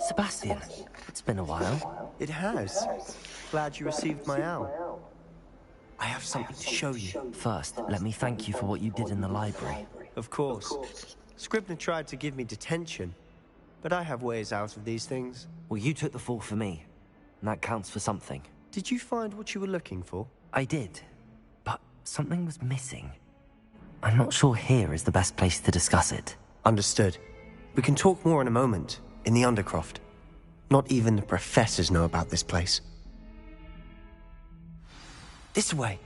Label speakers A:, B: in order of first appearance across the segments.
A: Sebastian, it's been a while.
B: It has. Glad you received my owl. I have something to show you.
A: First, let me thank you for what you did in the library.
B: Of course. Scribner tried to give me detention, but I have ways out of these things.
A: Well, you took the fall for me, and that counts for something.
B: Did you find what you were looking for?
A: I did, but something was missing. I'm not sure here is the best place to discuss it.
B: Understood. We can talk more in a moment, in the Undercroft. Not even the professors know about this place. This way.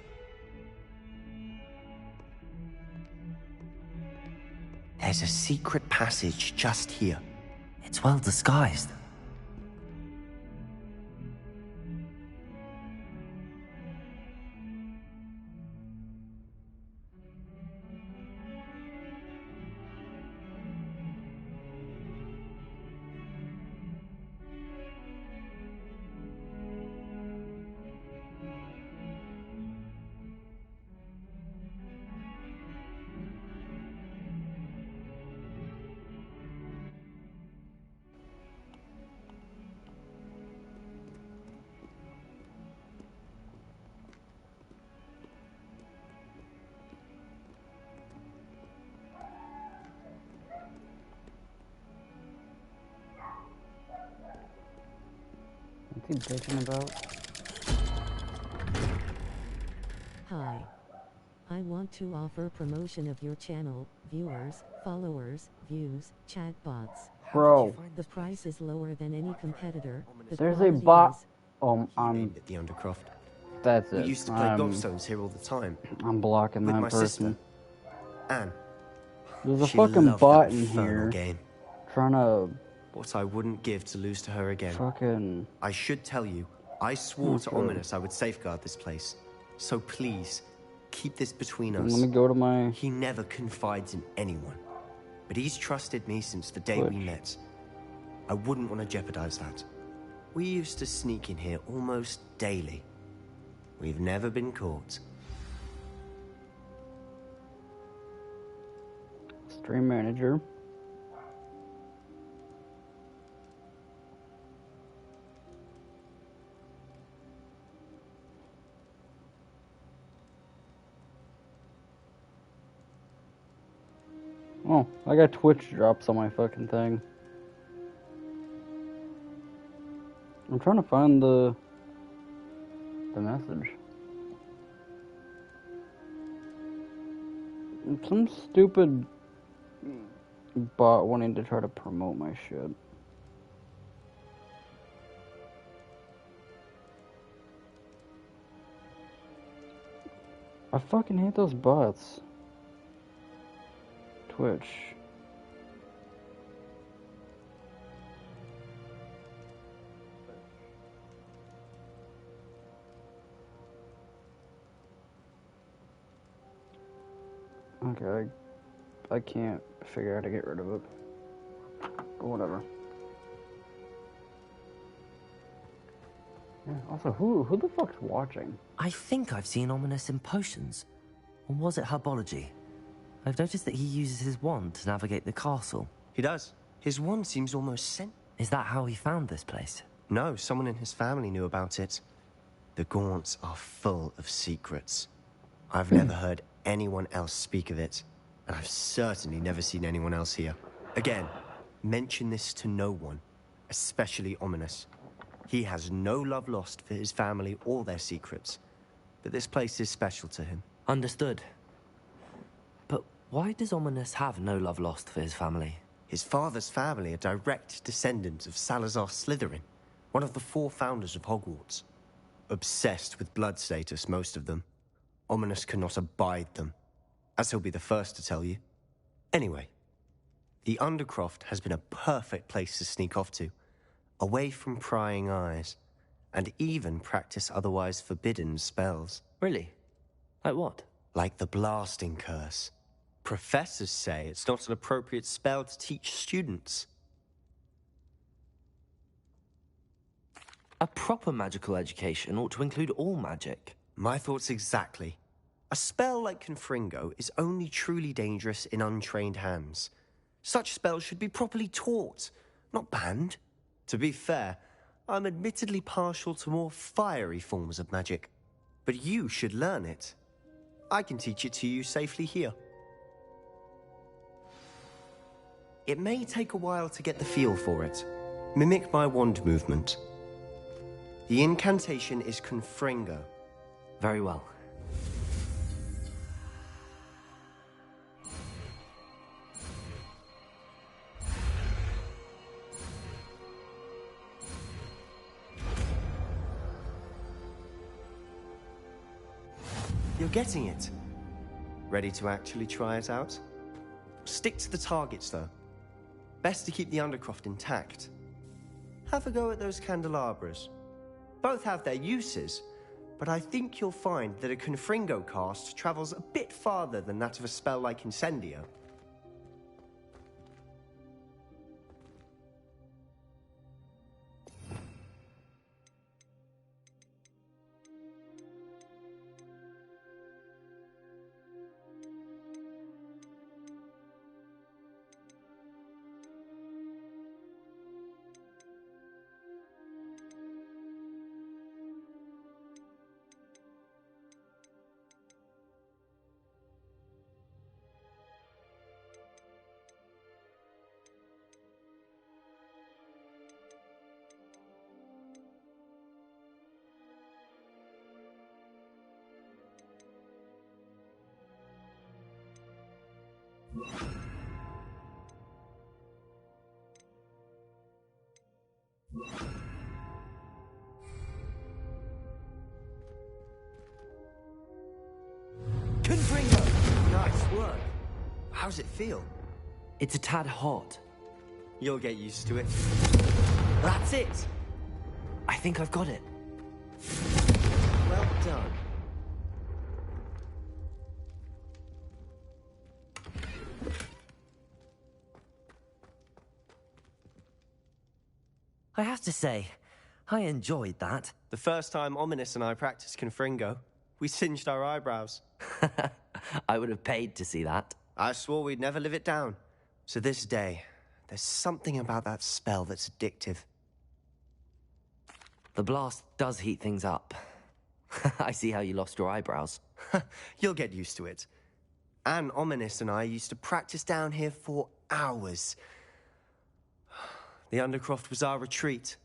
B: There's a secret passage just here.
A: It's well disguised.
C: What's he bitching about?
D: Hi. I want to offer promotion of your channel, viewers, followers, views, chatbots.
C: Bro.
D: The price is lower than any competitor.
C: There's a bot.
D: Is...
B: At the Undercroft.
C: That's
B: We
C: it.
B: used to play gobstones here all the time.
C: I'm blocking
B: With
C: that
B: my
C: person.
B: sister, Anne.
C: There's a
B: She
C: fucking
B: loved
C: bot
B: that
C: in
B: infernal
C: here
B: game.
C: trying to
B: What I wouldn't give to lose to her again.
C: fucking.
B: I should tell you, I swore to Ominous I would safeguard this place. So please, keep this between us.
C: Let me go to my.
B: He never confides in anyone. But he's trusted me since the day we met. I wouldn't want to jeopardize that. We used to sneak in here almost daily. We've never been caught.
C: Stream manager. Oh, I got Twitch drops on my fucking thing. I'm trying to find the message. Some stupid bot wanting to try to promote my shit. I fucking hate those bots. Twitch. Okay, I can't figure out how to get rid of it. But whatever. Yeah, also, who the fuck's watching?
A: I think I've seen Ominous in potions. Or was it herbology? I've noticed that he uses his wand to navigate the castle.
B: He does. His wand seems almost sent.
A: Is that how he found this place?
B: No, someone in his family knew about it. The Gaunts are full of secrets. I've never heard anyone else speak of it, and I've certainly never seen anyone else here. Again, mention this to no one, especially Ominous. He has no love lost for his family or their secrets, but this place is special to him.
A: Understood. But why does Ominous have no love lost for his family?
B: His father's family are direct descendants of Salazar Slytherin, one of the 4 founders of Hogwarts. Obsessed with blood status, most of them. Ominous cannot abide them, as he'll be the first to tell you. Anyway, the Undercroft has been a perfect place to sneak off to, away from prying eyes, and even practice otherwise forbidden spells.
A: Really? Like what?
B: Like the blasting curse. Professors say it's not an appropriate spell to teach students.
A: A proper magical education ought to include all magic.
B: My thoughts exactly. A spell like Confringo is only truly dangerous in untrained hands. Such spells should be properly taught, not banned. To be fair, I'm admittedly partial to more fiery forms of magic. But you should learn it. I can teach it to you safely here. It may take a while to get the feel for it. Mimic my wand movement. The incantation is Confringo.
A: Very well.
B: You're getting it. Ready to actually try it out? Stick to the targets, though. Best to keep the Undercroft intact. Have a go at those candelabras. Both have their uses, but I think you'll find that a Confringo cast travels a bit farther than that of a spell like Incendio. Confringo! Nice work. How's it feel?
A: It's a tad hot.
B: You'll get used to it. That's it!
A: I think I've got it.
B: Well done.
A: I have to say, I enjoyed that.
B: The first time Ominous and I practiced Confringo, we singed our eyebrows.
A: I would have paid to see that.
B: I swore we'd never live it down. So this day, there's something about that spell that's addictive.
A: The blast does heat things up. I see how you lost your eyebrows.
B: You'll get used to it. Anne, Ominous and I used to practice down here for hours. The Undercroft was our retreat.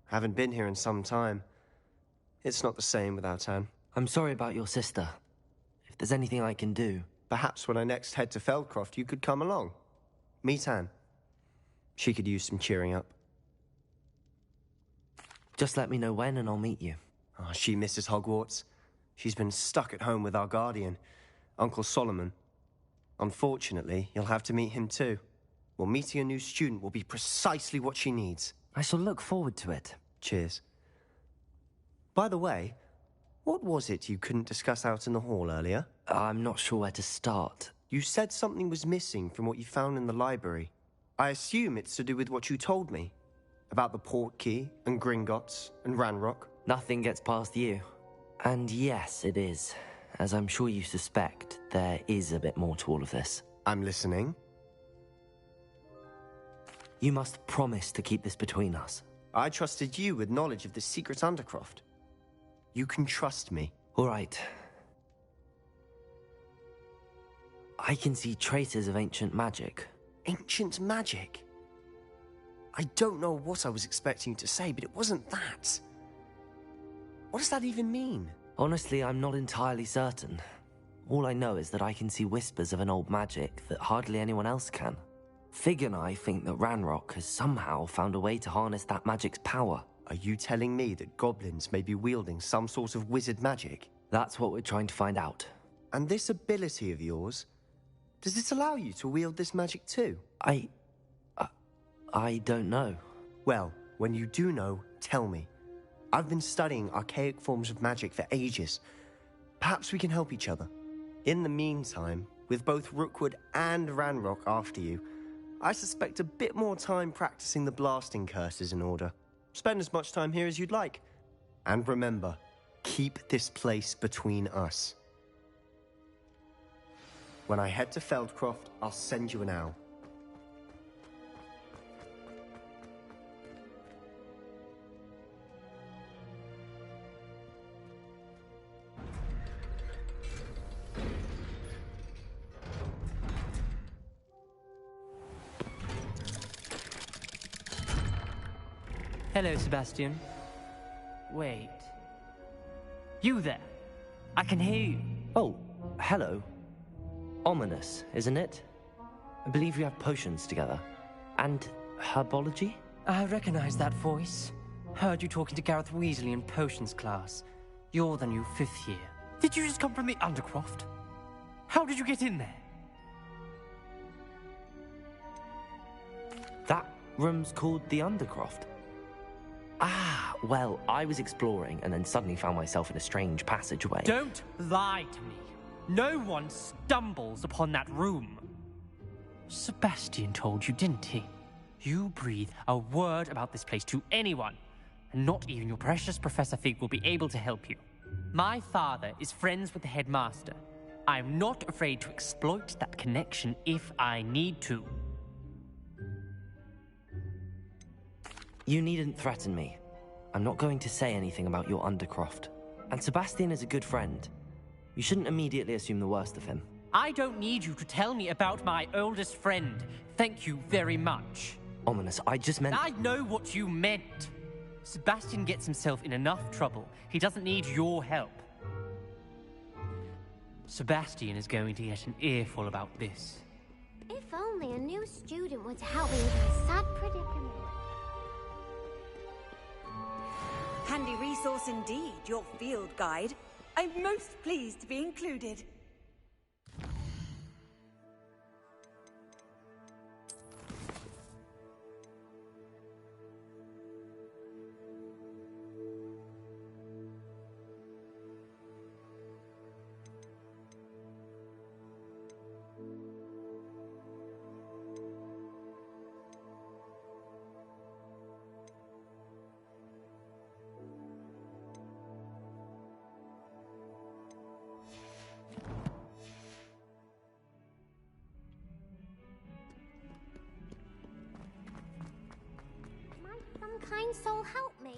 B: Haven't been here in some time. It's not the same without Anne.
A: I'm sorry about your sister. If there's anything I can do...
B: Perhaps when I next head to Feldcroft, you could come along. Meet Anne. She could use some cheering up.
A: Just let me know when and I'll meet you.
B: Oh, she misses Hogwarts. She's been stuck at home with our guardian, Uncle Solomon. Unfortunately, you'll have to meet him too. Well, meeting a new student will be precisely what she needs.
A: I shall look forward to it.
B: Cheers. By the way, what was it you couldn't discuss out in the hall earlier?
A: I'm not sure where to start.
B: You said something was missing from what you found in the library. I assume it's to do with what you told me. About the Portkey, and Gringotts, and Ranrock.
A: Nothing gets past you. And yes, it is. As I'm sure you suspect, there is a bit more to all of this.
B: I'm listening.
A: You must promise to keep this between us.
B: I trusted you with knowledge of the secret Undercroft. You can trust me.
A: All right. I can see traces of ancient magic.
B: Ancient magic? I don't know what I was expecting you to say, but it wasn't that. What does that even mean?
A: Honestly, I'm not entirely certain. All I know is that I can see whispers of an old magic that hardly anyone else can. Fig and I think that Ranrock has somehow found a way to harness that magic's power.
B: Are you telling me that goblins may be wielding some sort of wizard magic?
A: That's what we're trying to find out.
B: And this ability of yours, does it allow you to wield this magic too?
A: I don't know.
B: Well, when you do know, tell me. I've been studying archaic forms of magic for ages. Perhaps we can help each other. In the meantime, with both Rookwood and Ranrock after you, I suspect a bit more time practicing the blasting curse is in order. Spend as much time here as you'd like. And remember, keep this place between us. When I head to Feldcroft, I'll send you an owl.
E: Hello, Sebastian. Wait. You there? I can hear you.
A: Oh, hello. Ominous, isn't it? I believe we have potions together. And herbology?
E: I recognize that voice. Heard you talking to Gareth Weasley in potions class. You're the new 5th year. Did you just come from the Undercroft? How did you get in there?
A: That room's called the Undercroft. Ah, well, I was exploring and then suddenly found myself in a strange passageway.
E: Don't lie to me. No one stumbles upon that room. Sebastian told you, didn't he? You breathe a word about this place to anyone, and not even your precious Professor Fig will be able to help you. My father is friends with the headmaster. I'm not afraid to exploit that connection if I need to.
A: You needn't threaten me. I'm not going to say anything about your Undercroft. And Sebastian is a good friend. You shouldn't immediately assume the worst of him.
E: I don't need you to tell me about my oldest friend. Thank you very much.
A: Ominous, I just meant...
E: I know what you meant. Sebastian gets himself in enough trouble. He doesn't need your help. Sebastian is going to get an earful about this.
F: If only a new student would help me with my sad predicament.
G: Handy resource indeed, your field guide. I'm most pleased to be included.
F: Some kind soul help me.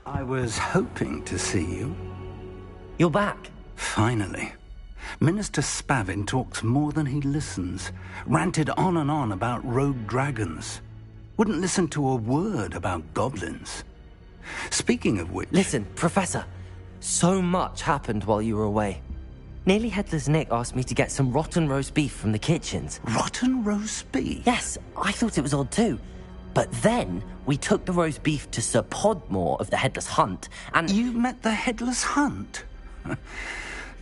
H: I was hoping to see you.
A: You're back.
H: Finally. Minister Spavin talks more than he listens. Ranted on and on about rogue dragons. Wouldn't listen to a word about goblins. Speaking of which...
A: Listen, Professor. So much happened while you were away. Nearly Headless Nick asked me to get some rotten roast beef from the kitchens.
H: Rotten roast beef?
A: Yes, I thought it was odd too. But then we took the roast beef to Sir Podmore of the Headless Hunt, and...
H: You met the Headless Hunt?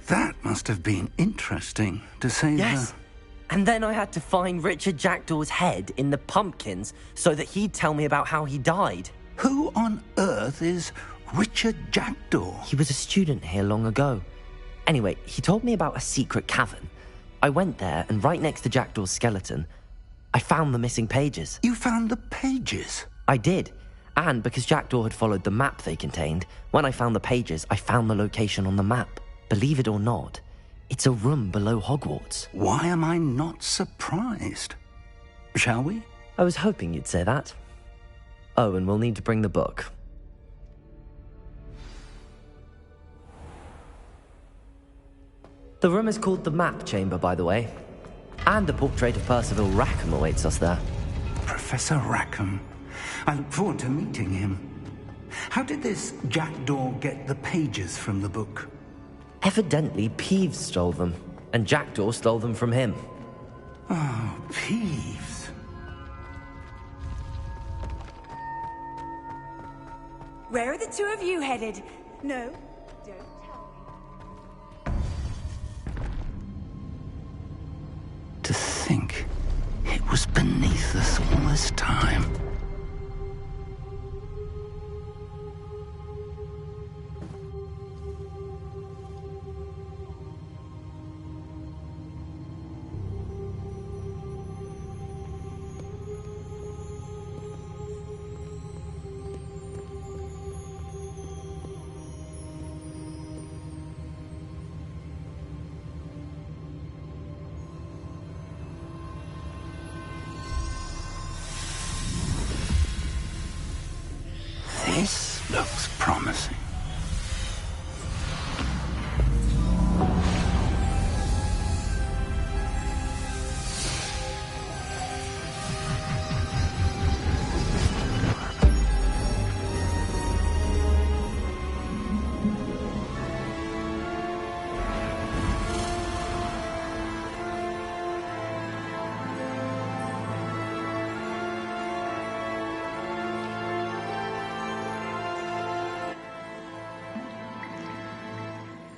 H: That must have been interesting, to say the...
A: Yes. And then I had to find Richard Jackdaw's head in the pumpkins so that he'd tell me about how he died.
H: Who on earth is Richard Jackdaw?
A: He was a student here long ago. Anyway, he told me about a secret cavern. I went there, and right next to Jackdaw's skeleton, I found the missing pages.
H: You found the pages?
A: I did. And because Jackdaw had followed the map they contained, when I found the pages, I found the location on the map. Believe it or not, it's a room below Hogwarts.
H: Why am I not surprised? Shall we?
A: I was hoping you'd say that. Oh, and we'll need to bring the book. The room is called the Map Chamber, by the way. And a portrait of Percival Rackham awaits us there.
H: Professor Rackham. I look forward to meeting him. How did this jackdaw get the pages from the book?
A: Evidently, Peeves stole them, and Jackdaw stole them from him.
H: Oh, Peeves.
G: Where are the two of you headed? No, don't tell me.
H: To think it was beneath us all this time. This looks promising.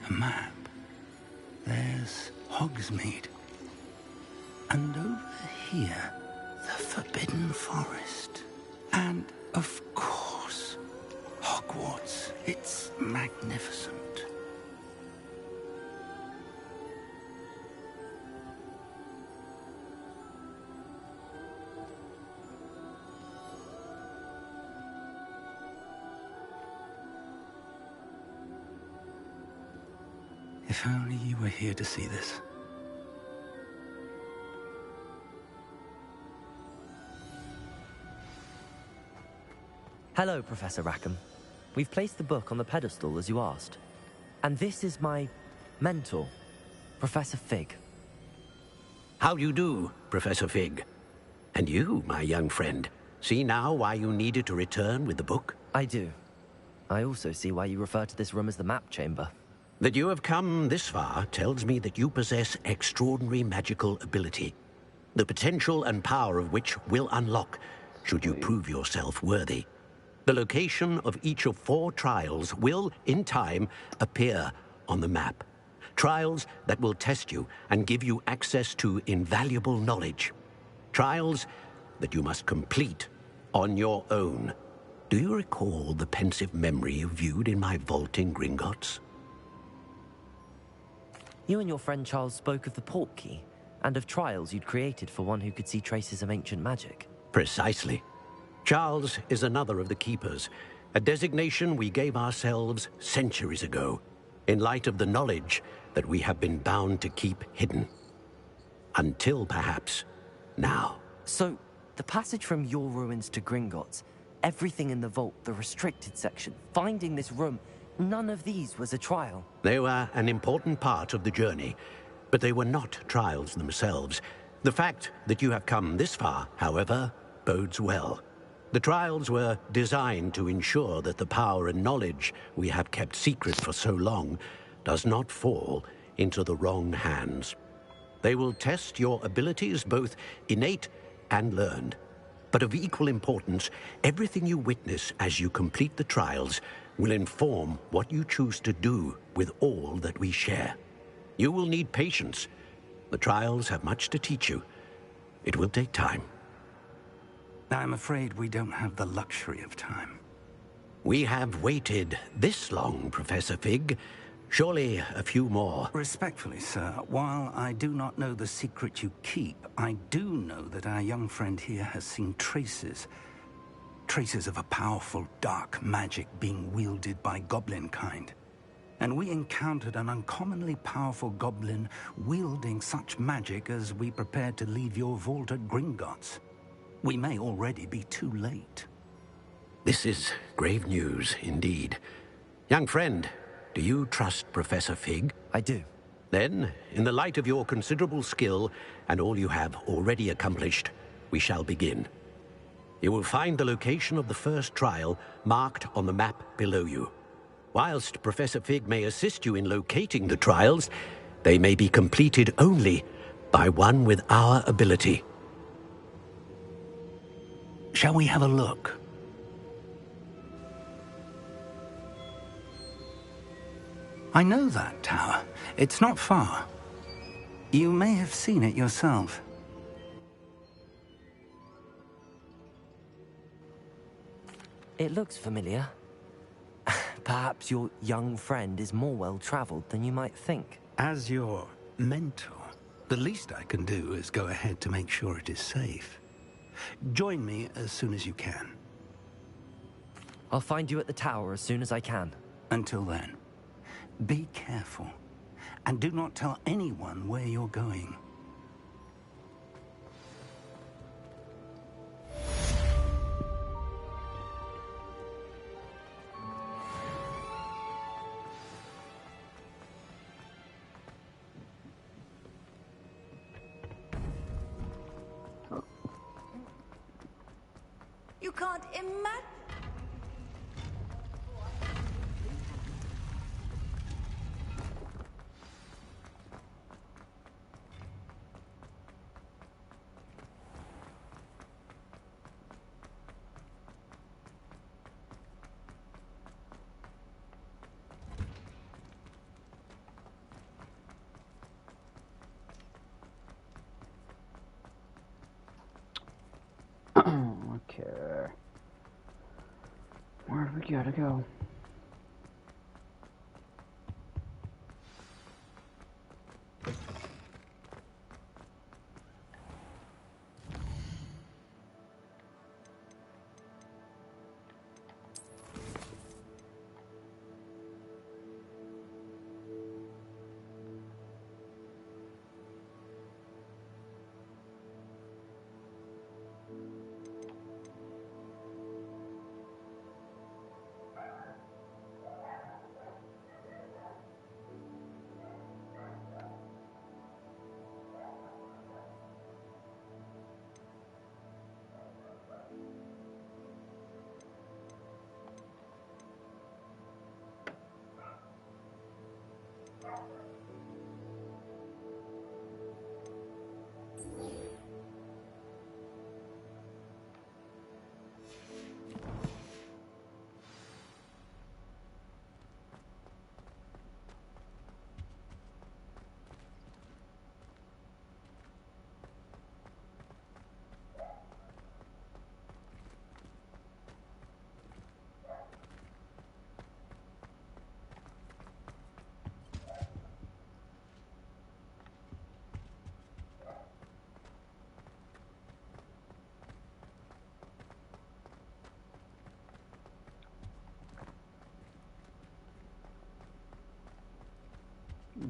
H: A map. There's Hogsmeade. And over here, the Forbidden Forest. And, of course, Hogwarts. It's magnificent. If only you were here to see this.
A: Hello, Professor Rackham. We've placed the book on the pedestal as you asked. And this is my mentor, Professor Fig.
I: How you do, Professor Fig? And you, my young friend, see now why you needed to return with the book?
A: I do. I also see why you refer to this room as the map chamber.
I: That you have come this far tells me that you possess extraordinary magical ability, the potential and power of which will unlock, should you prove yourself worthy. The location of each of 4 trials will, in time, appear on the map. Trials that will test you and give you access to invaluable knowledge. Trials that you must complete on your own. Do you recall the pensive memory you viewed in my vault in Gringotts?
A: You and your friend Charles spoke of the port key, and of trials you'd created for one who could see traces of ancient magic.
I: Precisely. Charles is another of the Keepers, a designation we gave ourselves centuries ago, in light of the knowledge that we have been bound to keep hidden. Until, perhaps, now.
A: So, the passage from your ruins to Gringotts, everything in the vault, the restricted section, finding this room, none of these was a trial.
I: They were an important part of the journey, but they were not trials themselves. The fact that you have come this far, however, bodes well. The trials were designed to ensure that the power and knowledge we have kept secret for so long does not fall into the wrong hands. They will test your abilities, both innate and learned. But of equal importance, everything you witness as you complete the trials will inform what you choose to do with all that we share. You will need patience. The trials have much to teach you. It will take time.
H: I'm afraid we don't have the luxury of time.
I: We have waited this long, Professor Fig. Surely a few more.
H: Respectfully, sir, while I do not know the secret you keep, I do know that our young friend here has seen traces of a powerful dark magic being wielded by goblin kind. And we encountered an uncommonly powerful goblin wielding such magic as we prepared to leave your vault at Gringotts. We may already be too late.
I: This is grave news, indeed. Young friend, do you trust Professor Fig?
A: I do.
I: Then, in the light of your considerable skill and all you have already accomplished, we shall begin. You will find the location of the first trial marked on the map below you. Whilst Professor Fig may assist you in locating the trials, they may be completed only by one with our ability.
H: Shall we have a look? I know that tower. It's not far. You may have seen it yourself.
A: It looks familiar. Perhaps your young friend is more well-traveled than you might think.
H: As your mentor, the least I can do is go ahead to make sure it is safe. Join me as soon as you can.
A: I'll find you at the tower as soon as I can.
H: Until then, be careful, and do not tell anyone where you're going.
G: You can't imagine.
C: Okay. Where do we gotta go?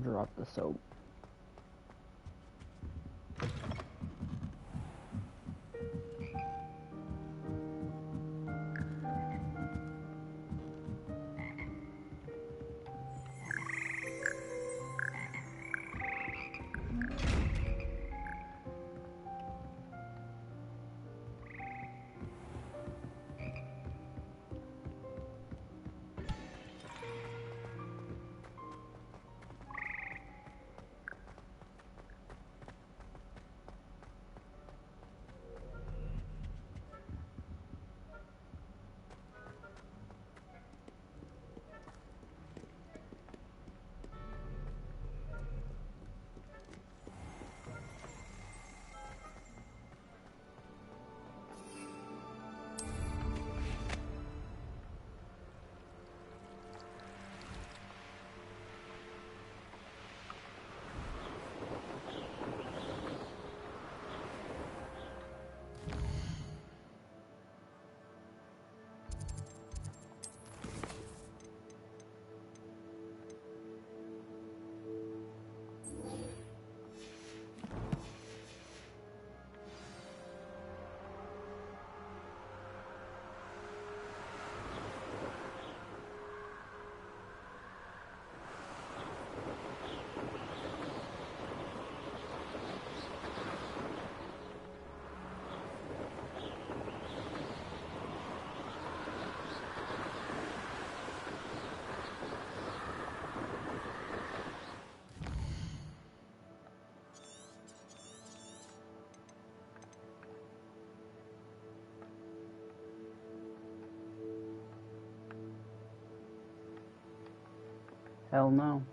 C: Drop the soap. Hell no.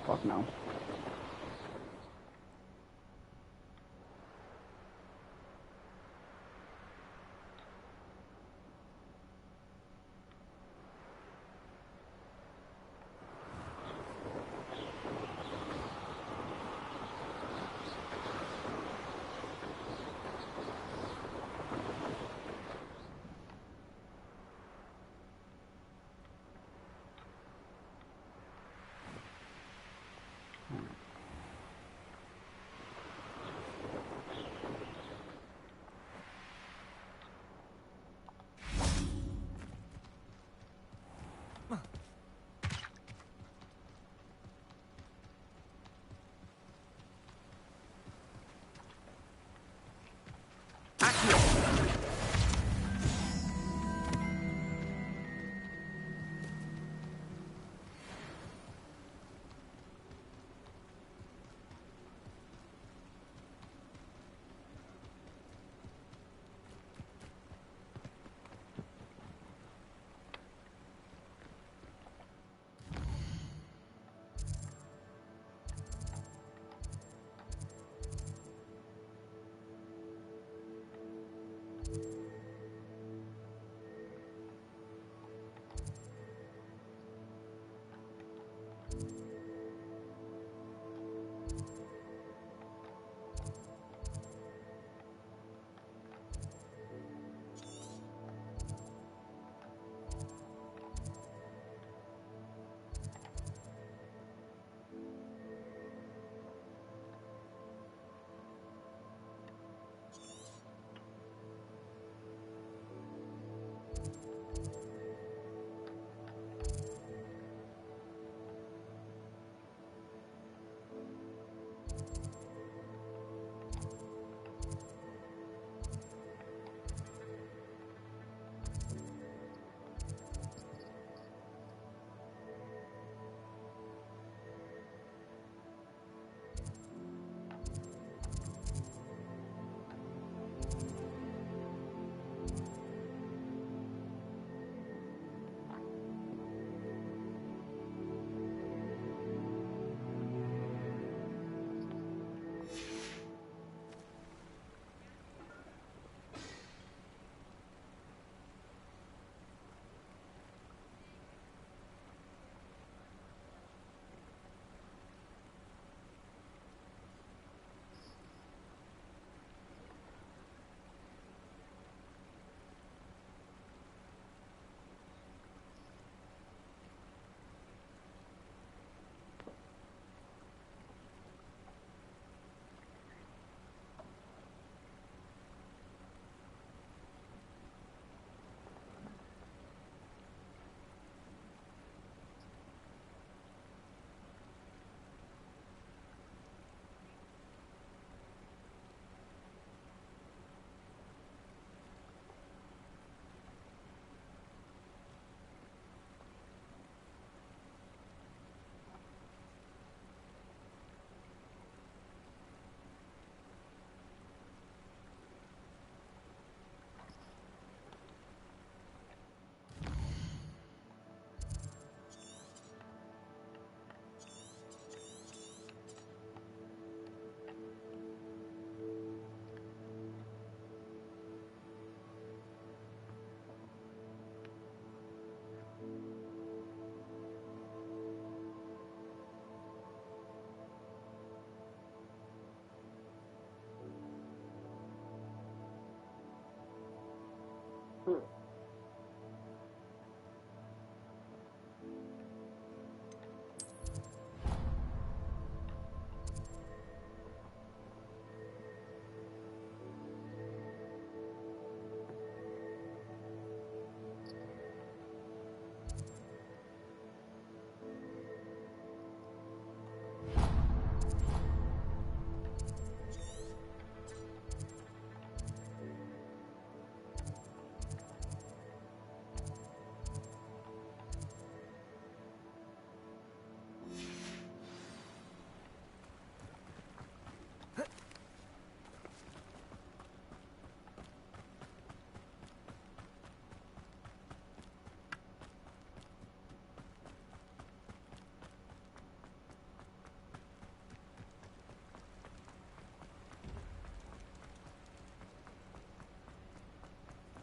C: Fuck no.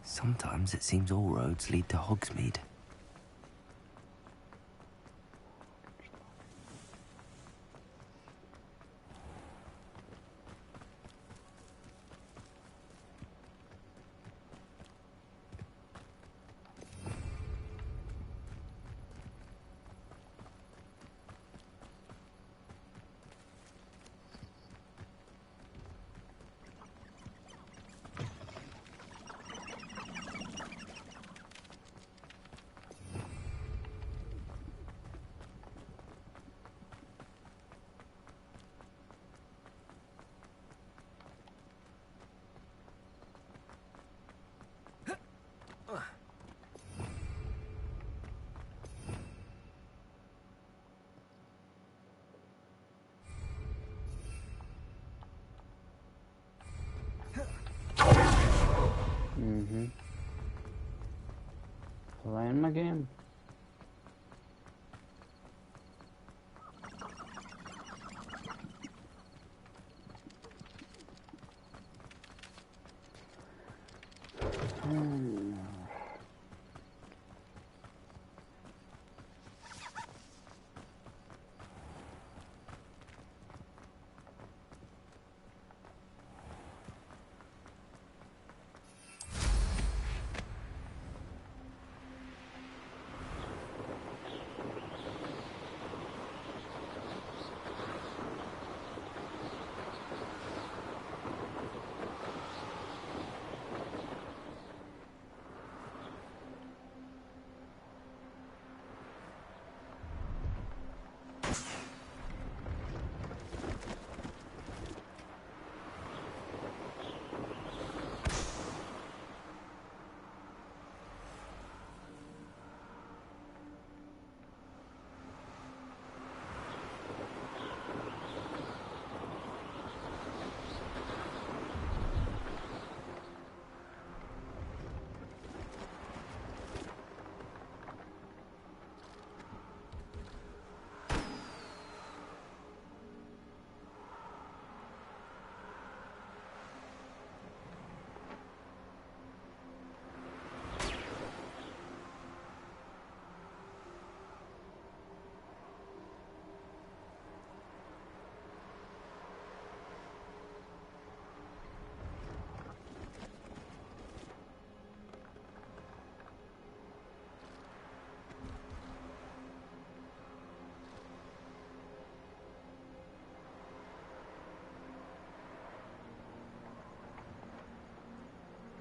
A: Sometimes it seems all roads lead to Hogsmeade.
C: Playing my game.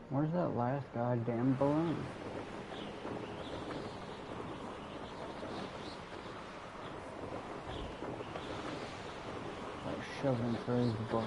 C: Where's that last goddamn balloon? Like shoving for his butt.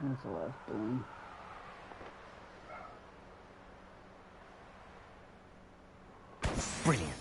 C: That's the last balloon.
A: Brilliant.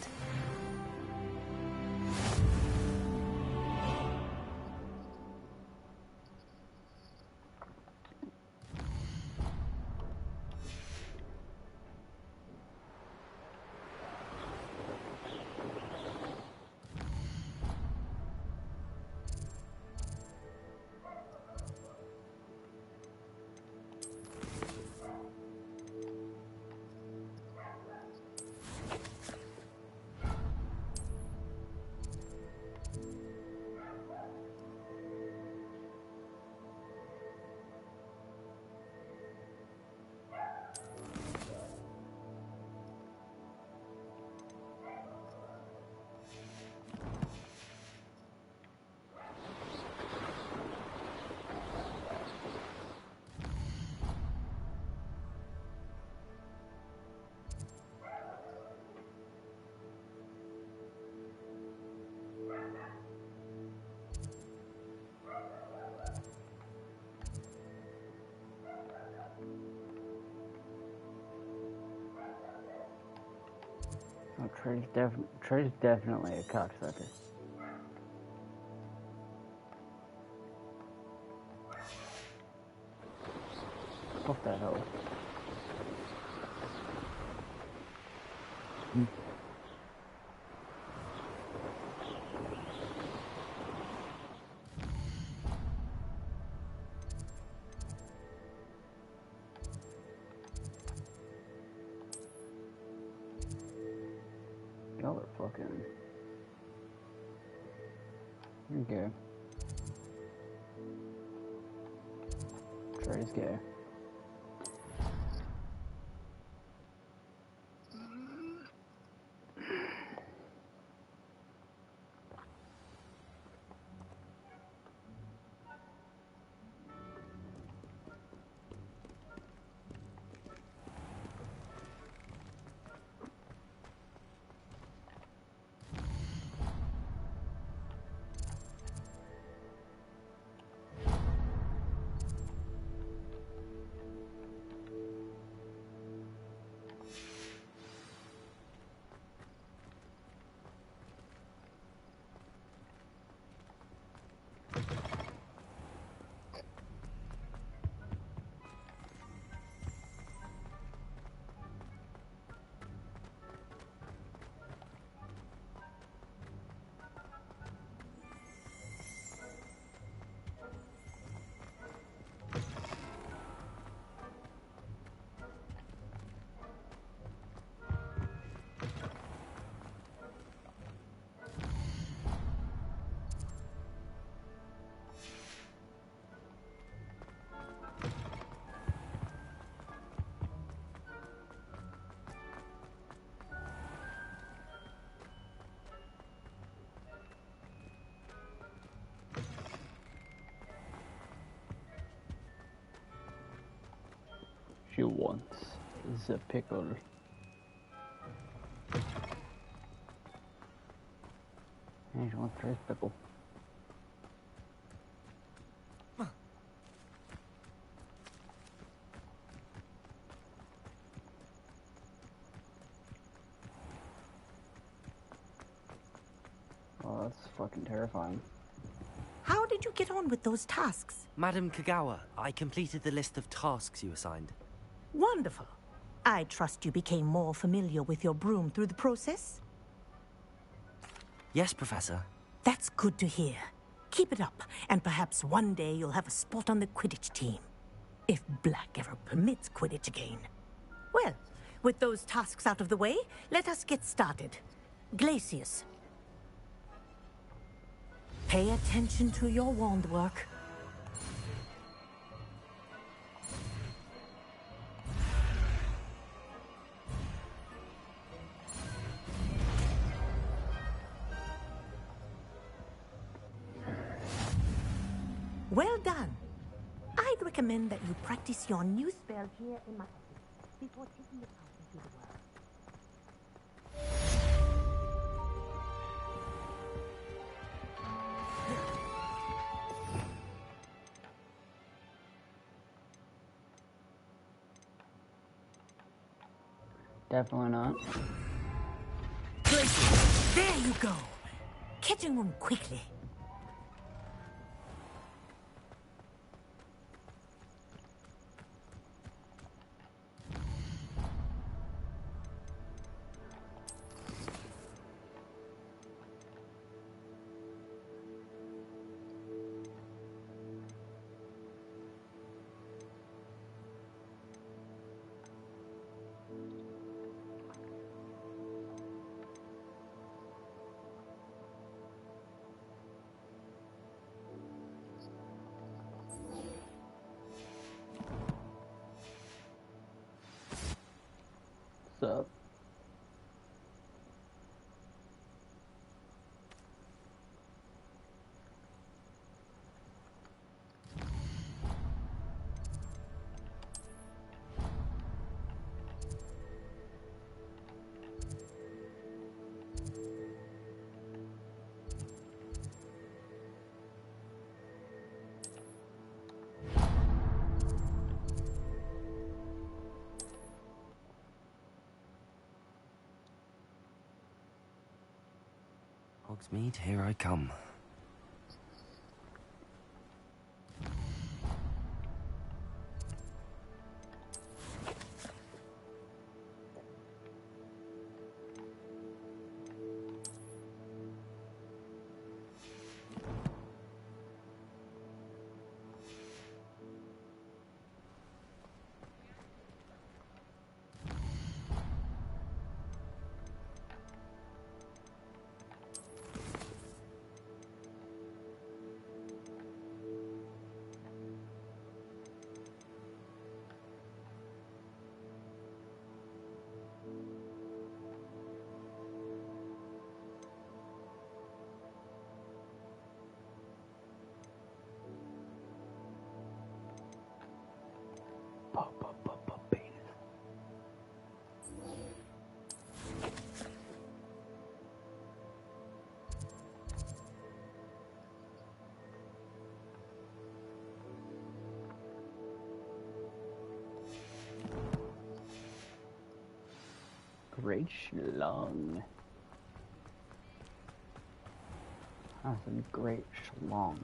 C: Oh, Trey's definitely a cocksucker. Fuck that hoe. Y'all are fucking... You're gay. Trey's gay. She wants the pickle. And she wants Trey's pickle. Oh, that's fucking terrifying.
J: How did you get on with those tasks?
A: Madam Kagawa, I completed the list of tasks you assigned.
J: Wonderful. I trust you became more familiar with your broom through the process?
A: Yes, Professor.
J: That's good to hear. Keep it up, and perhaps one day you'll have a spot on the Quidditch team. If Black ever permits Quidditch again. Well, with those tasks out of the way, let us get started. Glacius. Pay attention to your wand work. Well done. I'd recommend that you practice your new spell here in my office before taking it out into the world.
C: Definitely not.
J: There you go. Catching one quickly.
C: What's up?
A: Hogsmeade, here I come.
C: Great schlong. That's a great schlong.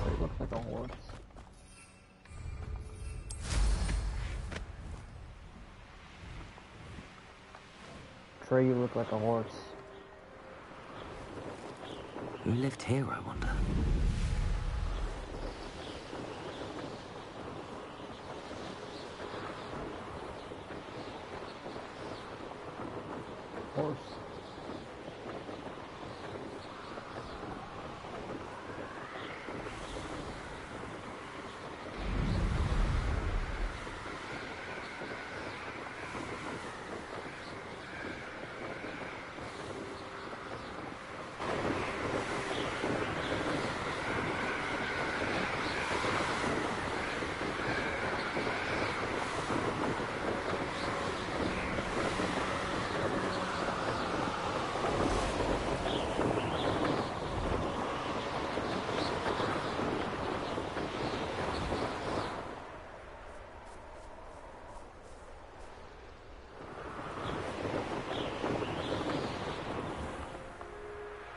C: It looks like a horse. Trey, you look like a horse.
A: Who lived here, I wonder?
C: Horse.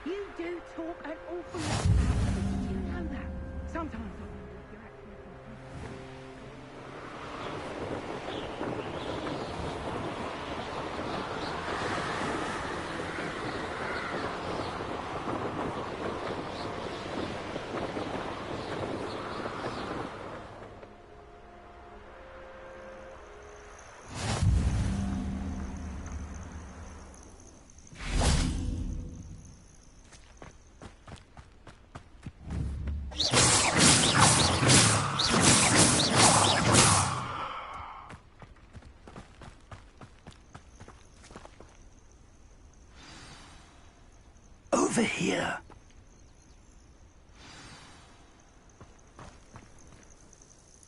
K: You do talk an awful lot about it. You know that. Sometimes I wonder if you're actually
H: Over here.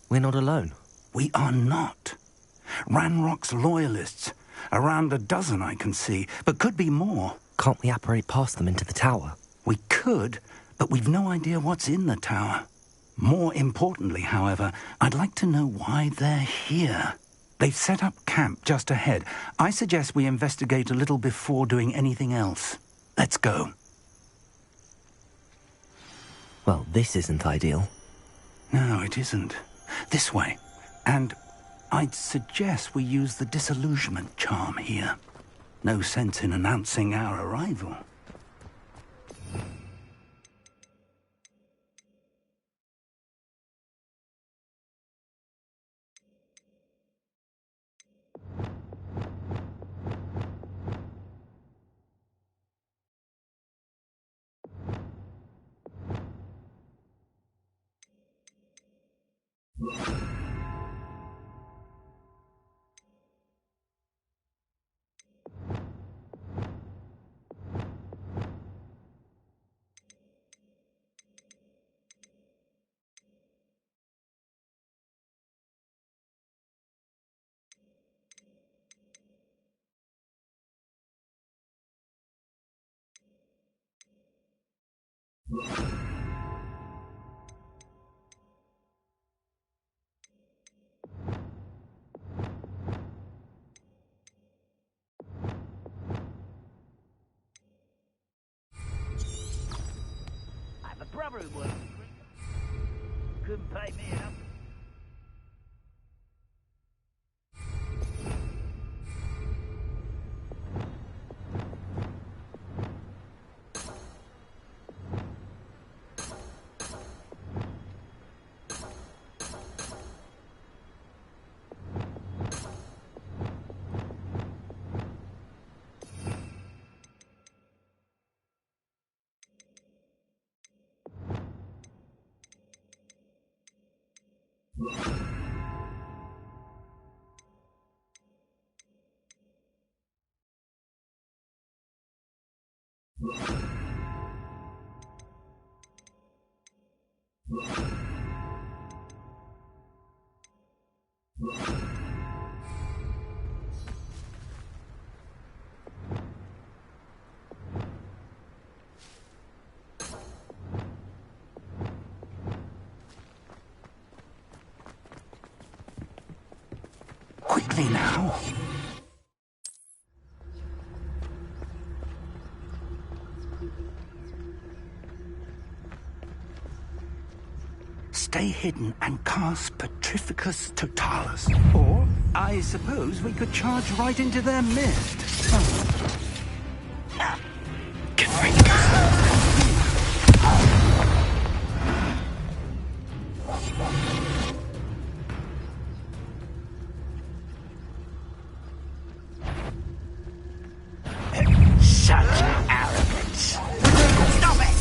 A: We're not alone.
H: We are not. Ranrock's loyalists. Around a dozen I can see, but could be more.
A: Can't we apparate past them into the tower?
H: We could, but we've no idea what's in the tower. More importantly, however, I'd like to know why they're here. They've set up camp just ahead. I suggest we investigate a little before doing anything else. Let's go.
A: Well, this isn't ideal.
H: No, it isn't. This way. And I'd suggest we use the disillusionment charm here. No sense in announcing our arrival.
L: I have a brother who works in Gringo. Couldn't pay me enough.
H: Quickly now. Stay hidden and cast Petrificus Totalis. Or, I suppose we could charge right into their midst.
L: Such arrogance. Stop it!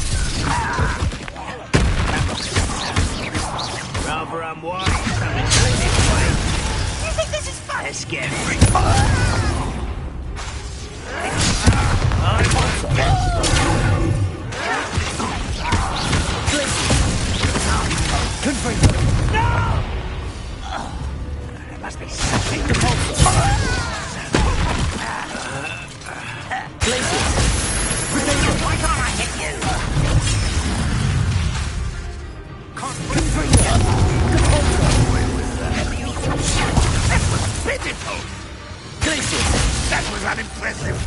L: Rather unwise coming through this way. You think this is fun? Let's get it. No! There must be something to why can't I hit you? That was pitiful. That was unimpressive.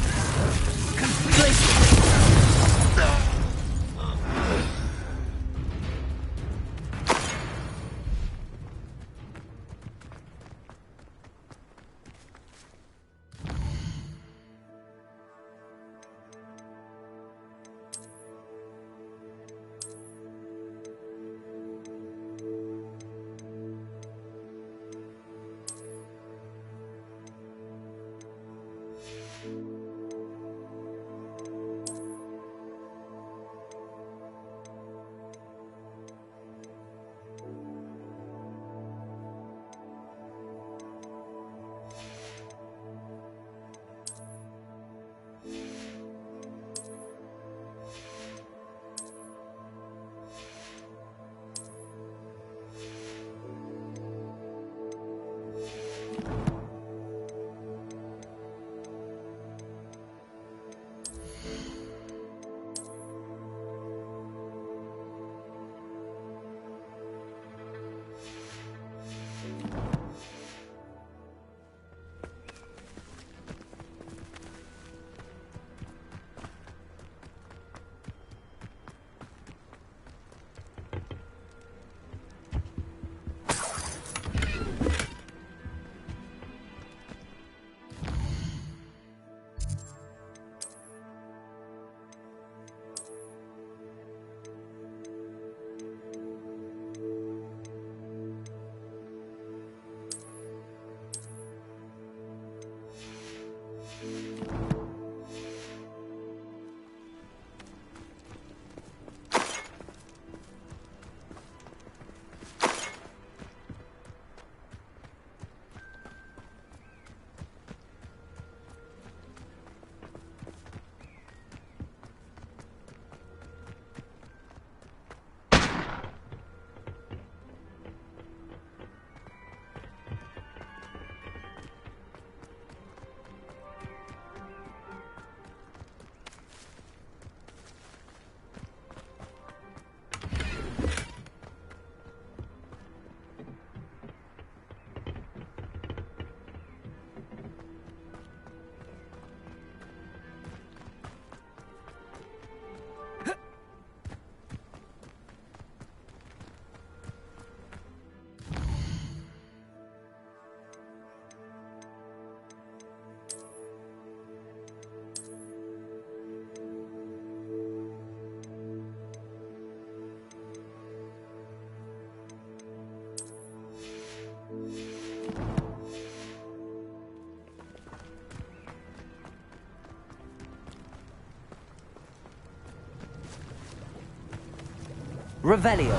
A: Revelio.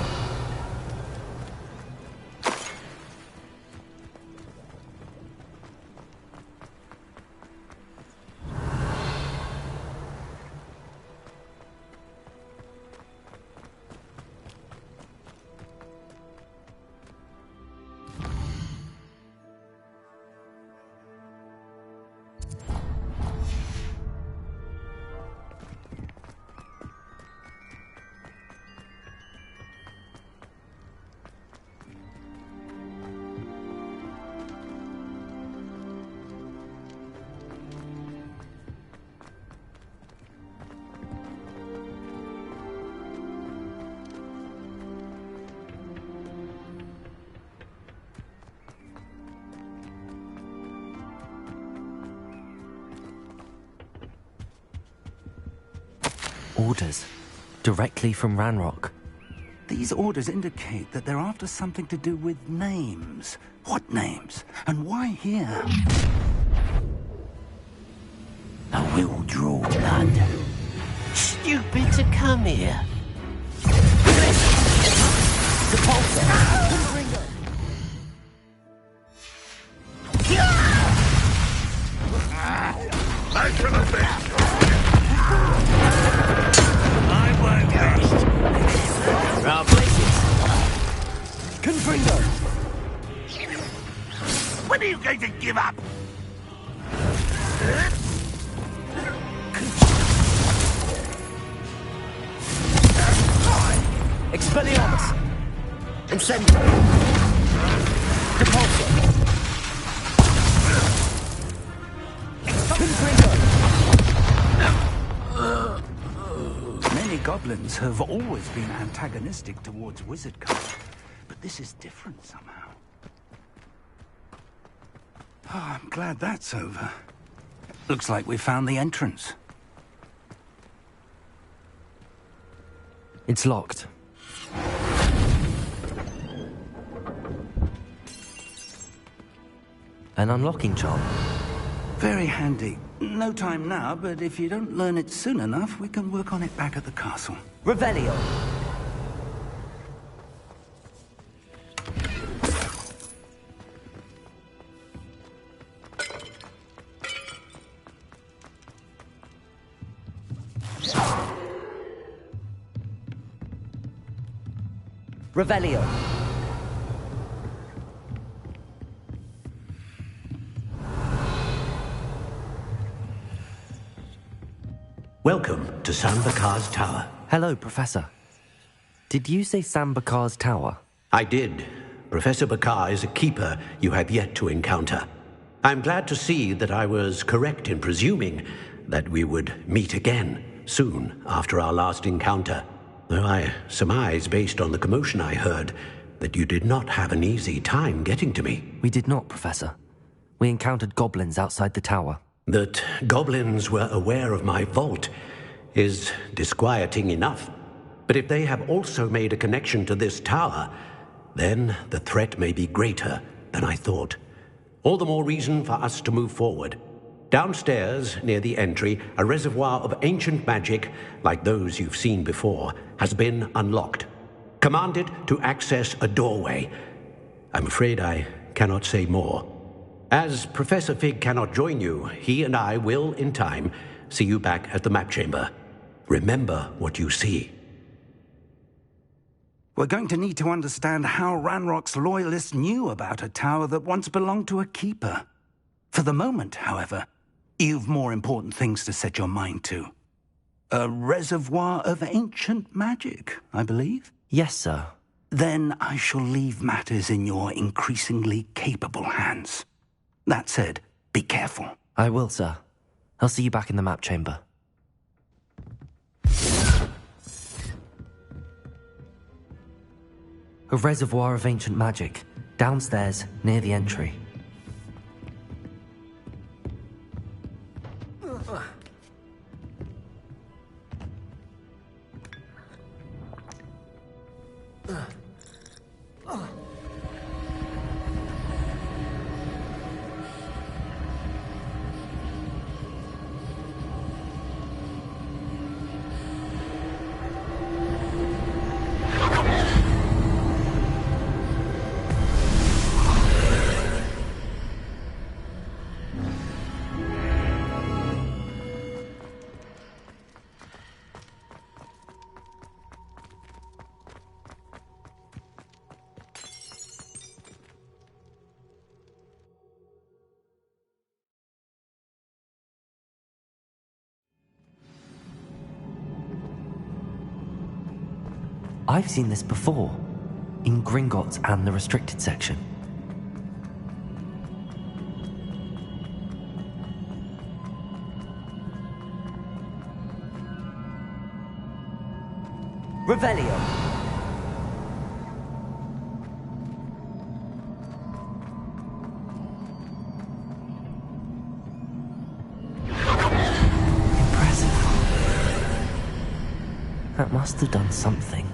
A: Orders. Directly from Ranrock.
H: These orders indicate that they're after something to do with names. What names? And why here?
L: I will draw blood. Stupid to come here.
M: Back to the bed. I won't rest.
L: Round places.
A: Confringo!
M: When are you going to give up?
A: Expelliarmus! Incendio! Depulso! Confringo!
H: Many goblins have always been antagonistic towards wizard cult, but this is different somehow. Oh, I'm glad that's over. Looks like we found the entrance.
A: It's locked. An unlocking charm.
H: Very handy. No time now, but if you don't learn it soon enough, we can work on it back at the castle.
A: Revelio! Revelio!
I: Welcome to Sambakar's Tower.
A: Hello, Professor. Did you say Sambakar's Tower?
I: I did. Professor Bakar is a keeper you have yet to encounter. I'm glad to see that I was correct in presuming that we would meet again soon after our last encounter. Though I surmise, based on the commotion I heard, that you did not have an easy time getting to me.
A: We did not, Professor. We encountered goblins outside the tower.
I: That goblins were aware of my vault is disquieting enough. But if they have also made a connection to this tower, then the threat may be greater than I thought. All the more reason for us to move forward. Downstairs, near the entry, a reservoir of ancient magic, like those you've seen before, has been unlocked. Commanded to access a doorway. I'm afraid I cannot say more. As Professor Fig cannot join you, he and I will, in time, see you back at the map chamber. Remember what you see.
H: We're going to need to understand how Ranrock's loyalists knew about a tower that once belonged to a keeper. For the moment, however, you've more important things to set your mind to. A reservoir of ancient magic, I believe?
A: Yes, sir.
H: Then I shall leave matters in your increasingly capable hands. That said, be careful.
A: I will, sir. I'll see you back in the map chamber. A reservoir of ancient magic, downstairs, near the entry. I've seen this before, in Gringotts and the restricted section. Revelio! That must have done something.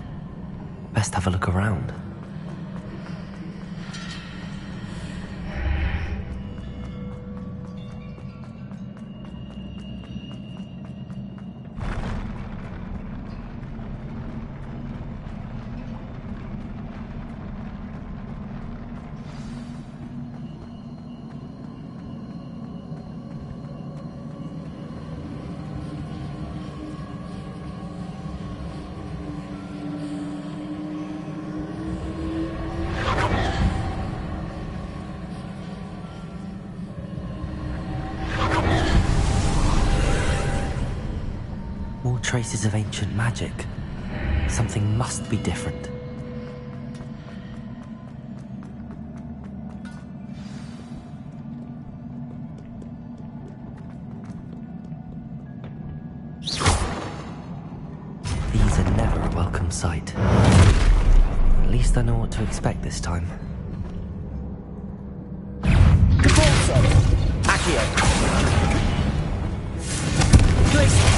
A: Best have a look around. More traces of ancient magic. Something must be different. These are never a welcome sight. At least I know what to expect this time.
N: Cabalzo! Accio! Glacier!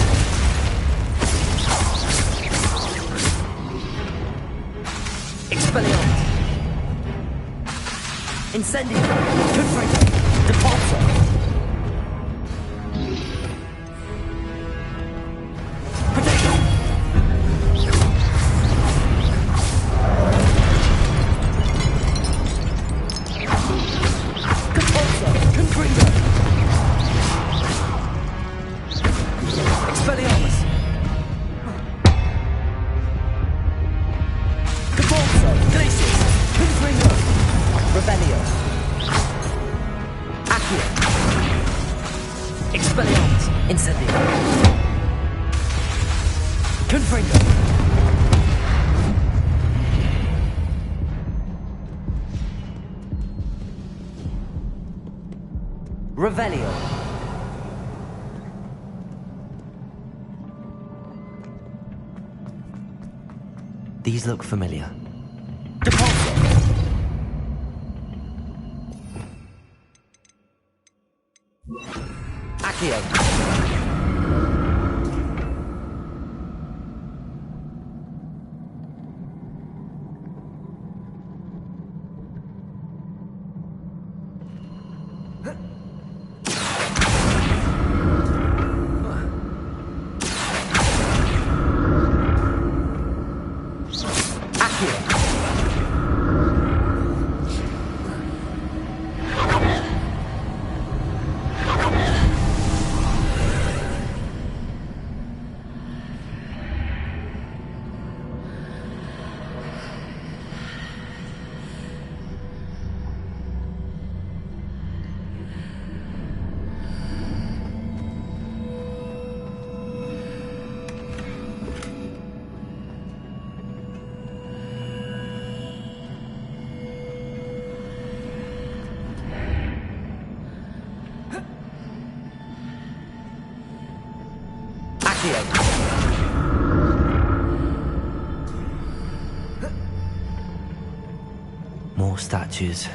N: Expelliarmus! Incendio! Confringo! Depulso! Protego! Compulso! Confringo! Expelliarmus! Revelio. Accio. Expelliarmus. Incendio. Confringo. Revelio.
A: These look familiar.
N: Depulso. Accio.
A: More statues.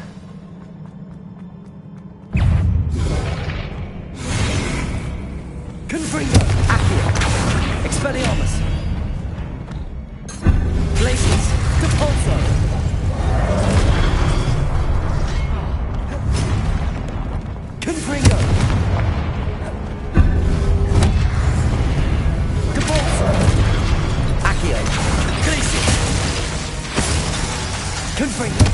N: Confringo. Accio. Expelliarmus. Glacius. Depulso. Confringo. Depulso. Accio. Glacius. Confringo.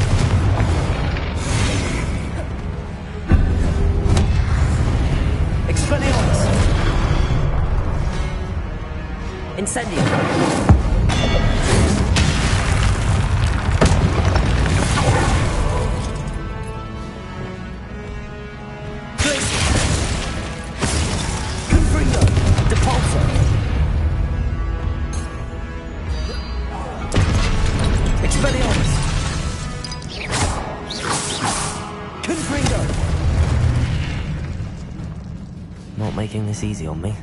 N: Expelliarmus. Incendio. Glacius. Confringo. Depulso.
A: not making this easy on me.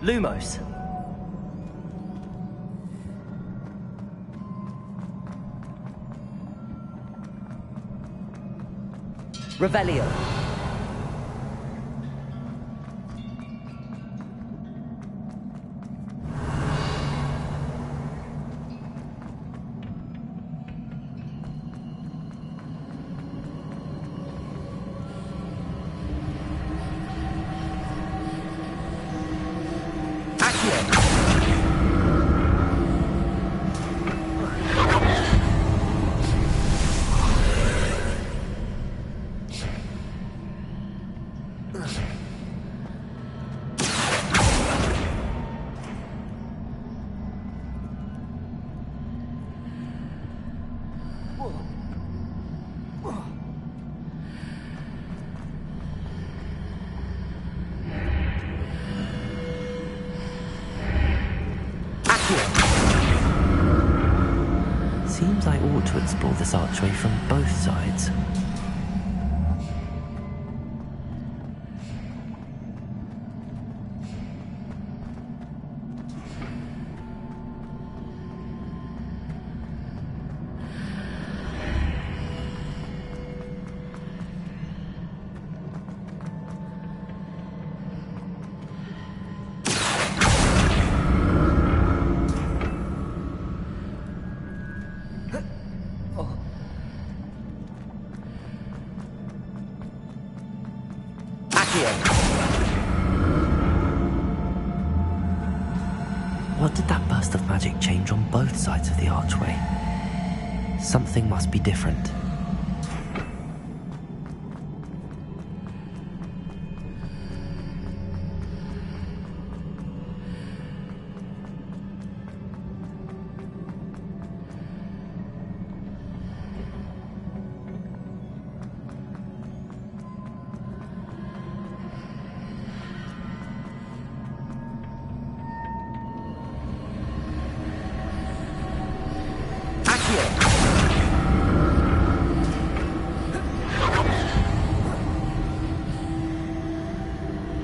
A: Lumos. Revelio. Seems I ought to explore this archway from both sides. What did that burst of magic change on both sides of the archway? Something must be different.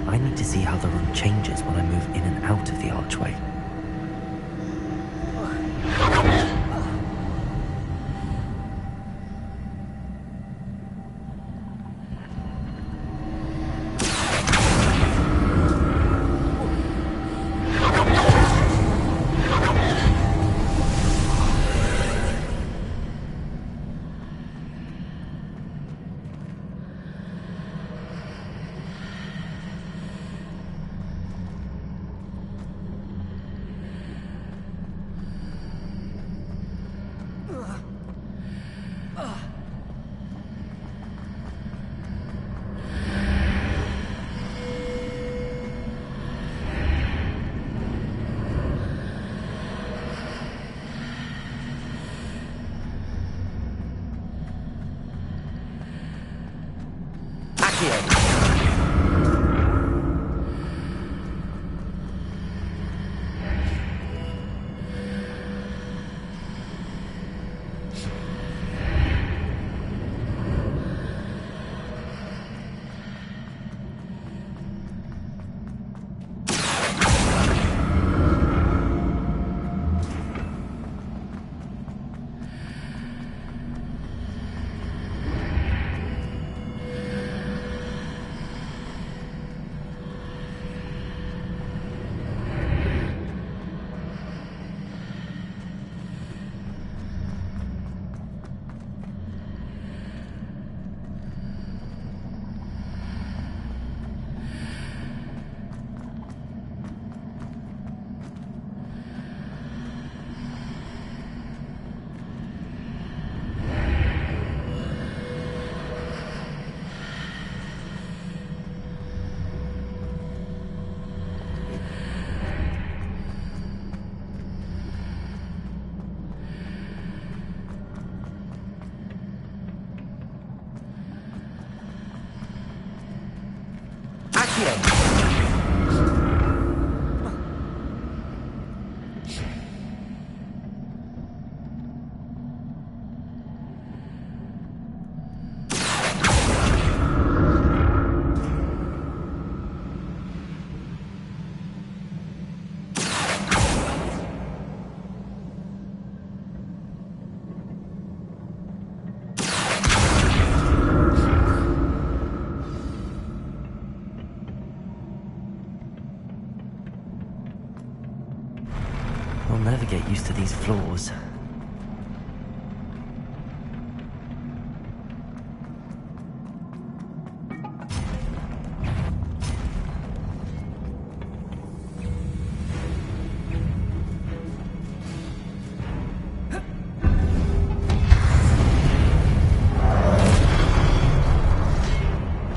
A: I need to see how the room changes when I move in and out of the archway. I'll never get used to these floors.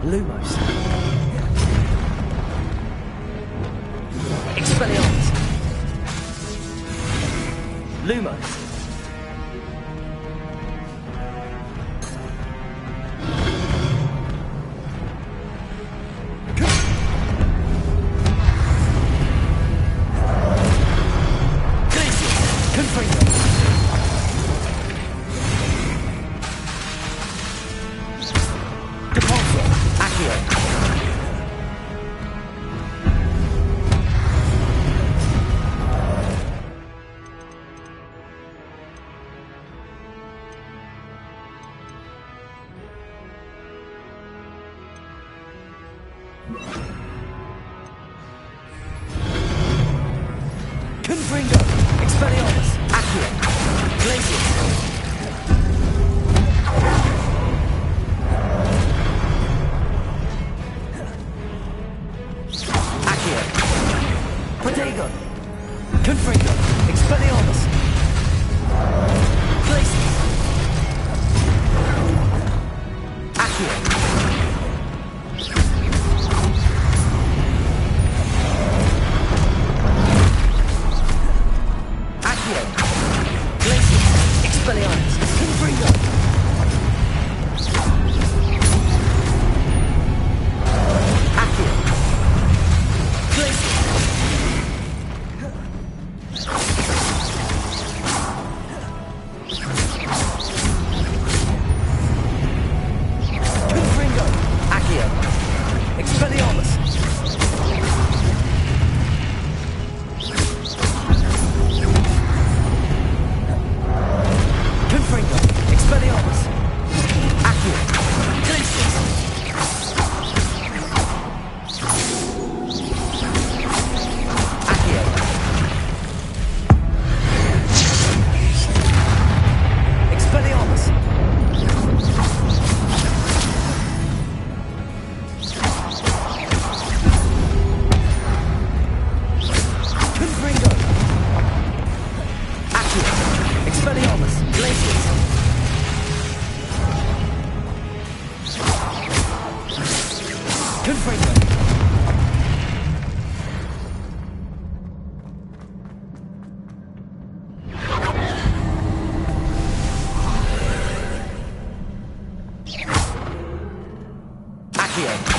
A: Lumos. Expelliarmus. Lumos. Confringo, Expelliarmus, Accio, Glacius. Accio, Protego, Confringo, Expelliarmus, Glacius. Accio. Expelliarmus, Confringo. Accio. Glacius. Confringo. Accio. Expelliarmus. Confringo, Expelliarmus, Accio, Glacius. Accio. Expelliarmus. Confringo. Accio. Expelliarmus. Glacius. Confringo. Accio.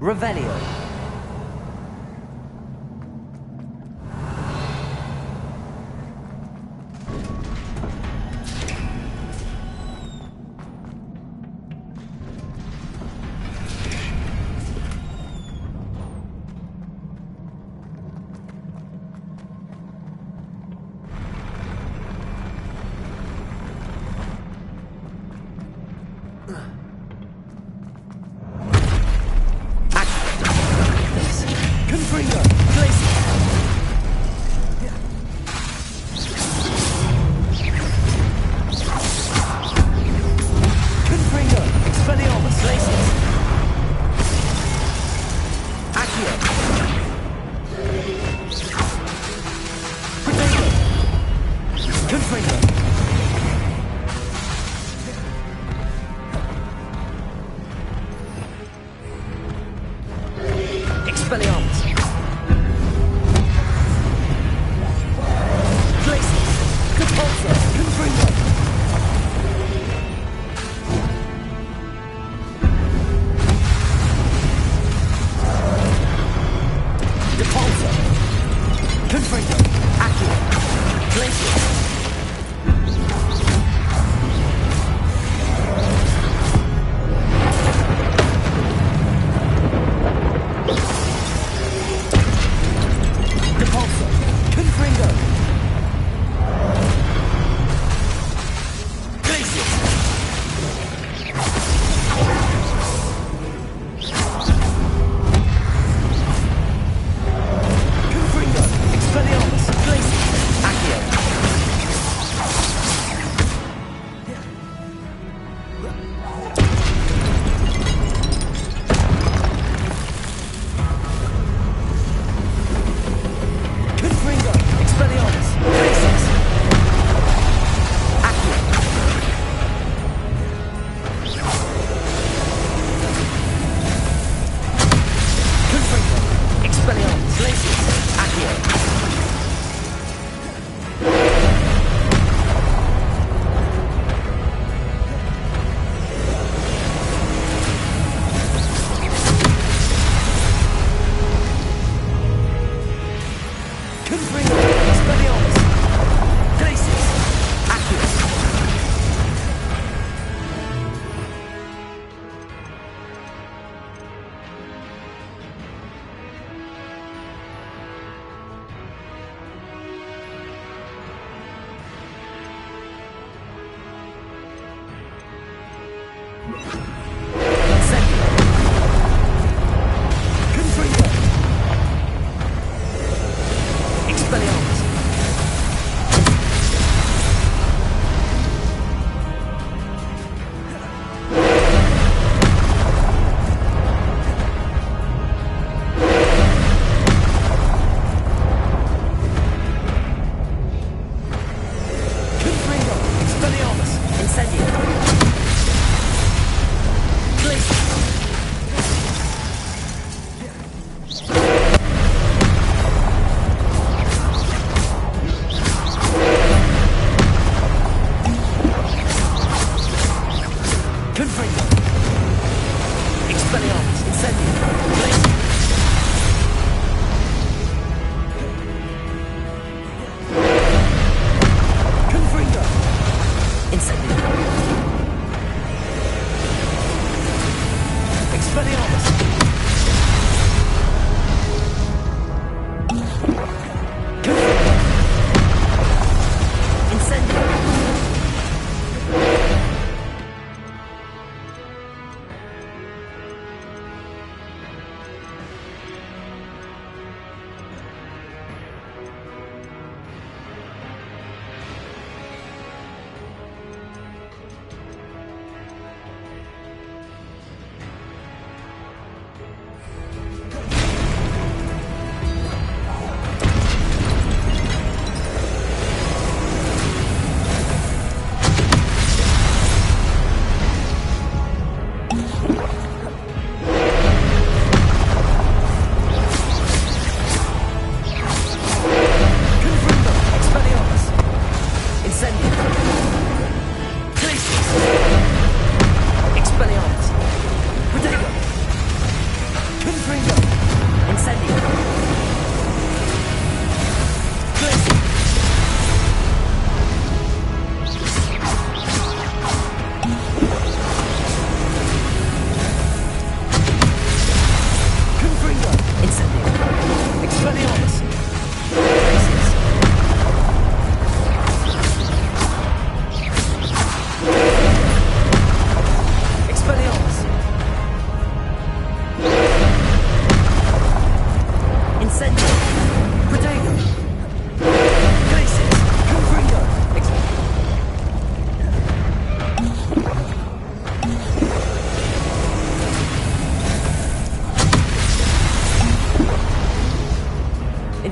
N: Revelio.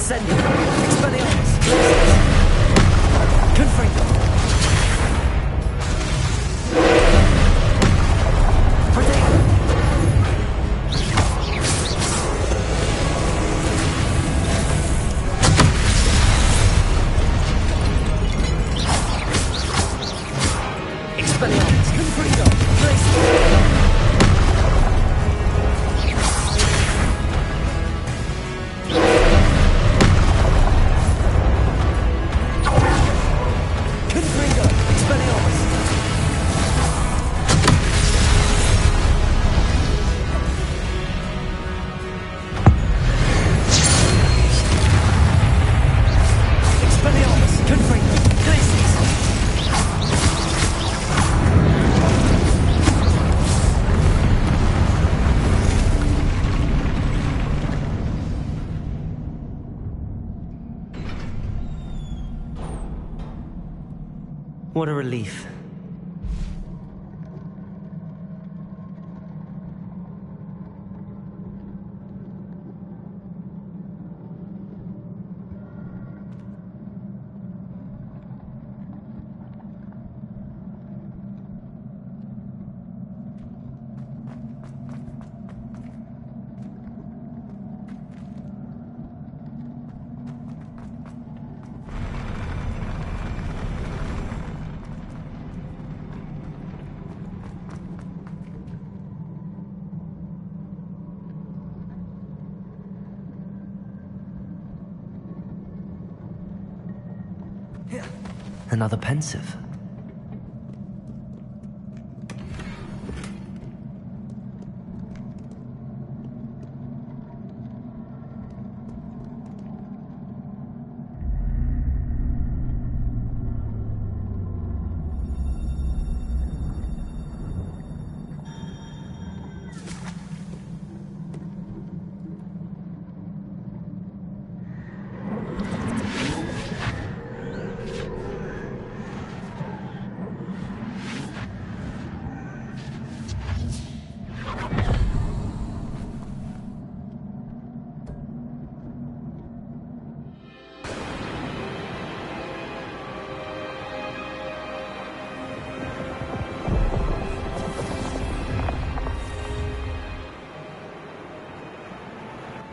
A: Incendio! Expelliarmus! Confringo! Protego! Expelliarmus! Confringo! Glacius! What a relief. Another pensive.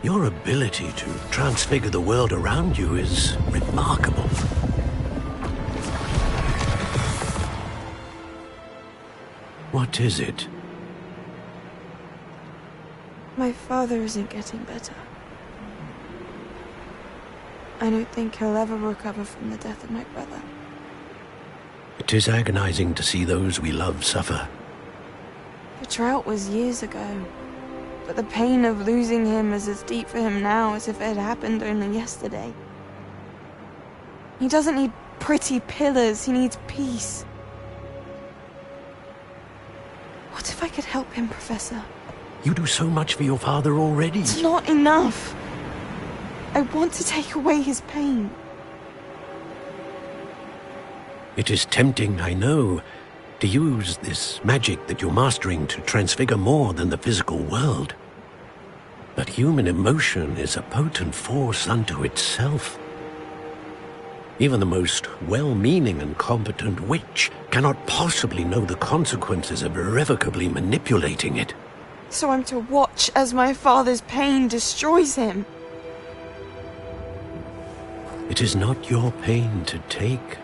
I: Your ability to transfigure the world around you is remarkable. What is it?
O: My father isn't getting better. I don't think he'll ever recover from the death of my brother.
I: It is agonizing to see those we love suffer.
O: The drought was years ago. But the pain of losing him is as deep for him now as if it had happened only yesterday. He doesn't need pretty pillars, he needs peace. What if I could help him, Professor?
I: You do so much for your father already.
O: It's not enough. I want to take away his pain.
I: It is tempting, I know, to use this magic that you're mastering to transfigure more than the physical world. But human emotion is a potent force unto itself. Even the most well-meaning and competent witch cannot possibly know the consequences of irrevocably manipulating it.
O: So I'm to watch as my father's pain destroys him.
I: It is not your pain to take,